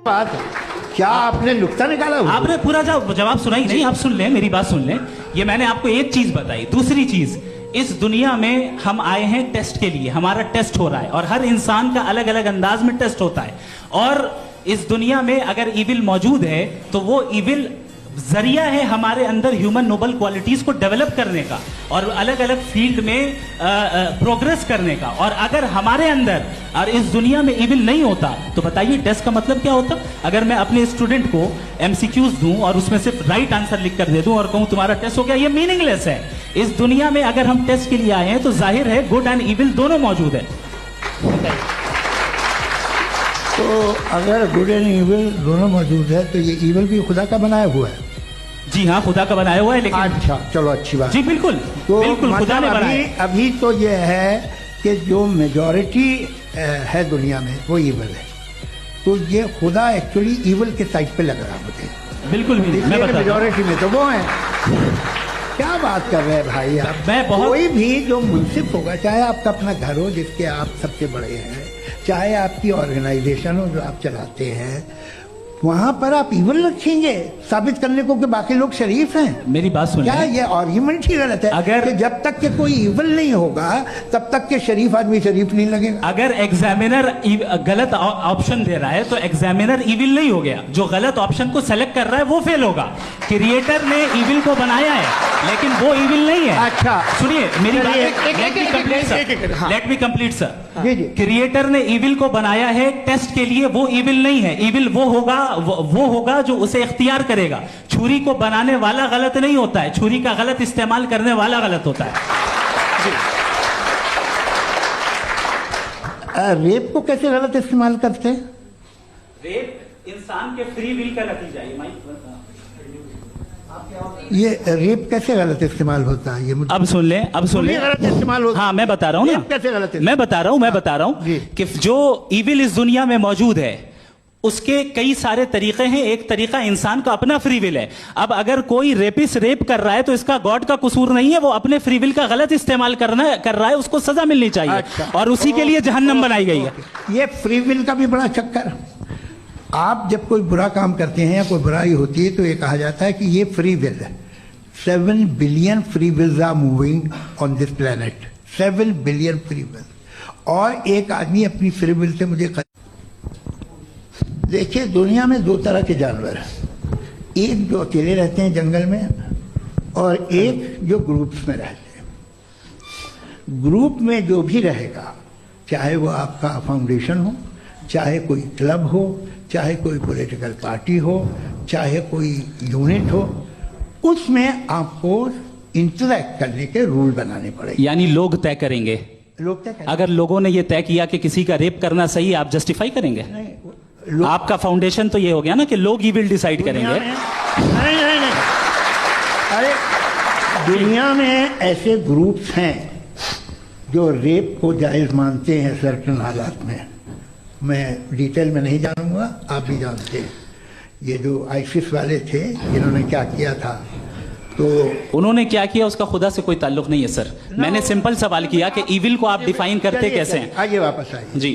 बात है। क्या आपने नुक्ता निकाला हुआ? आपने पूरा जवाब सुना ही नहीं। आप सुन लें, मेरी बात सुन लें। ये मैंने आपको एक चीज बताई। दूसरी चीज, इस दुनिया में हम आए हैं टेस्ट के लिए। हमारा टेस्ट हो रहा है और हर इंसान का अलग अलग अंदाज में टेस्ट होता है। और इस दुनिया में अगर इविल मौजूद है तो वो इविल जरिया है हमारे अंदर ह्यूमन नोबल क्वालिटीज को डेवलप करने का और अलग अलग फील्ड में प्रोग्रेस करने का। और अगर हमारे अंदर और इस दुनिया में इविल नहीं होता तो बताइए टेस्ट का मतलब क्या होता? अगर मैं अपने स्टूडेंट को एमसीक्यूज दूं और उसमें सिर्फ राइट आंसर लिख कर दे दूं और कहूं तुम्हारा टेस्ट हो गया, ये मीनिंगलेस है। इस दुनिया में अगर हम टेस्ट के लिए आए हैं तो जाहिर है गुड एंड इविल दोनों मौजूद है। तो अगर गुड एंड इविल दोनों मौजूद है तो ये इविल भी खुदा का बनाया हुआ है। जी हाँ, खुदा का बनाया हुआ है। लेकिन अच्छा, चलो अच्छी बात। जी बिल्कुल, तो बिल्कुल खुदा ने बनाया। अभी तो ये है कि जो मेजॉरिटी है दुनिया में वो इविल है। तो ये खुदा एक्चुअली इविल के साइड पे लग रहा मुझे। बिल्कुल भी मैं बता मेजॉरिटी में तो वो है। क्या बात कर रहे हैं भाई आप? कोई भी जो मुंसिफ होगा, चाहे आपका अपना घर हो जिसके आप सबसे बड़े हैं, चाहे आपकी ऑर्गेनाइजेशन हो जो आप चलाते हैं, वहां पर आप इविल रखेंगे साबित करने को कि बाकी लोग शरीफ हैं। मेरी बात सुनिए। क्या ये आर्ग्यूमेंट ही गलत है? अगर कि जब तक के कोई इविल नहीं होगा तब तक के शरीफ आदमी शरीफ नहीं लगेगा। अगर एग्जामिनर गलत ऑप्शन दे रहा है तो एग्जामिनर इविल नहीं हो गया। जो गलत ऑप्शन को सेलेक्ट कर रहा है वो फेल होगा। क्रिएटर ने इविल को बनाया है लेकिन वो इविल नहीं है। अच्छा सुनिए मेरी बात, let me complete sir. Creator ने इविल को बनाया है टेस्ट के लिए, वो इविल नहीं है। इविल वो होगा जो उसे इख्तियार करेगा। छुरी को बनाने वाला गलत नहीं होता है, छुरी का गलत इस्तेमाल करने वाला गलत होता है। रेप को कैसे गलत इस्तेमाल करते हैं? रेप इंसान के फ्री विल का नतीजा है। ये रेप कैसे गलत इस्तेमाल होता है? ये अब सुन लें, अब सुन लें। गलत इस्तेमाल होता है। हाँ मैं बता रहा हूँ ना, कैसे गलत? मैं बता रहा हूँ कि जो इविल इस दुनिया में मौजूद है उसके कई सारे तरीके हैं। एक तरीका इंसान का अपना फ्री विल है। अब अगर कोई रेपिस्ट रेप कर रहा है तो इसका गॉड का कसूर नहीं है, वो अपने फ्री विल का गलत इस्तेमाल कर रहा है, उसको सजा मिलनी चाहिए। अच्छा। और उसी के लिए जहन्नम बनाई गई है। ये फ्री विल का भी बड़ा चक्कर। आप जब कोई बुरा काम करते हैं या कोई बुराई होती है तो ये कहा जाता है कि ये फ्री विल है। 7 billion free wills are moving on this planet. 7 billion free will. और एक आदमी अपनी फ्री विल से मुझे देखिए, दुनिया में 2 तरह के जानवर हैं। एक जो अकेले रहते हैं जंगल में और एक जो ग्रुप्स में रहते हैं। ग्रुप में जो भी रहेगा, चाहे वो आपका फाउंडेशन हो, चाहे कोई क्लब हो, चाहे कोई पॉलिटिकल पार्टी हो, चाहे कोई यूनिट हो, उसमें आपको इंटरैक्ट करने के रूल बनाने पड़ेंगे। यानी लोग तय करेंगे। लोग तय करेंगे। अगर लोगों ने यह तय किया कि किसी का रेप करना सही है, आप जस्टिफाई करेंगे? आपका फाउंडेशन तो ये हो गया ना कि लोग ही विल डिसाइड करेंगे। नहीं। अरे दुनिया में ऐसे ग्रुप्स हैं जो रेप को जायज मानते हैं सर्टेन हालात में। मैं डिटेल में नहीं जानूंगा, आप भी जानते हैं। ये जो आईसिस वाले थे जिन्होंने क्या किया था, तो उन्होंने क्या किया उसका खुदा से कोई ताल्लुक नहीं है सर। मैंने सिंपल सवाल किया कि इविल को आप डिफाइन करते कैसे हैं? आइए वापस आइए जी।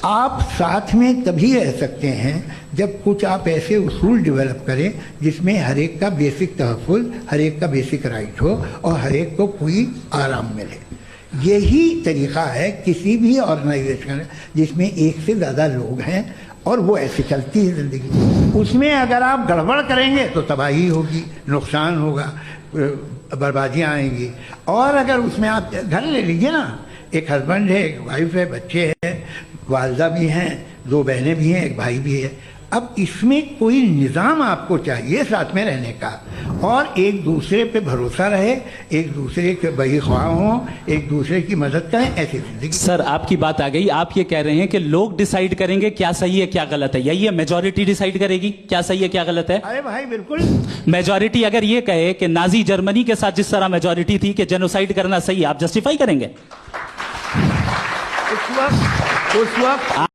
आप साथ में तभी रह सकते हैं जब कुछ आप ऐसे उसूल डेवलप करें जिसमें हर एक का बेसिक तहफ़्फ़ुज़, हर एक का बेसिक राइट हो और हर एक को कोई आराम मिले। यही तरीका है किसी भी ऑर्गेनाइजेशन जिसमें एक से ज़्यादा लोग हैं और वो ऐसे चलती है ज़िंदगी। उसमें अगर आप गड़बड़ करेंगे तो तबाही होगी, नुकसान होगा, बर्बादियाँ आएंगी। और अगर उसमें आप घर ले लीजिए ना, एक हस्बैंड है, एक वाइफ है, बच्चे हैं, वालदा भी हैं, 2 बहनें भी हैं, एक भाई भी है। अब इसमें कोई निज़ाम आपको चाहिए साथ में रहने का, और एक दूसरे पे भरोसा रहे, एक दूसरे के बहीख्वाह हों, एक दूसरे की मदद करें, ऐसी जिंदगी। सर आपकी बात आ गई। आप ये कह रहे हैं कि लोग डिसाइड करेंगे क्या सही है क्या गलत है, यही है? मेजॉरिटी डिसाइड करेगी क्या सही है क्या गलत है? अरे भाई बिल्कुल। मेजॉरिटी अगर ये कहे कि नाजी जर्मनी के साथ जिस तरह मेजॉरिटी थी कि जेनोसाइड करना सही, आप जस्टिफाई करेंगे? उस वक्त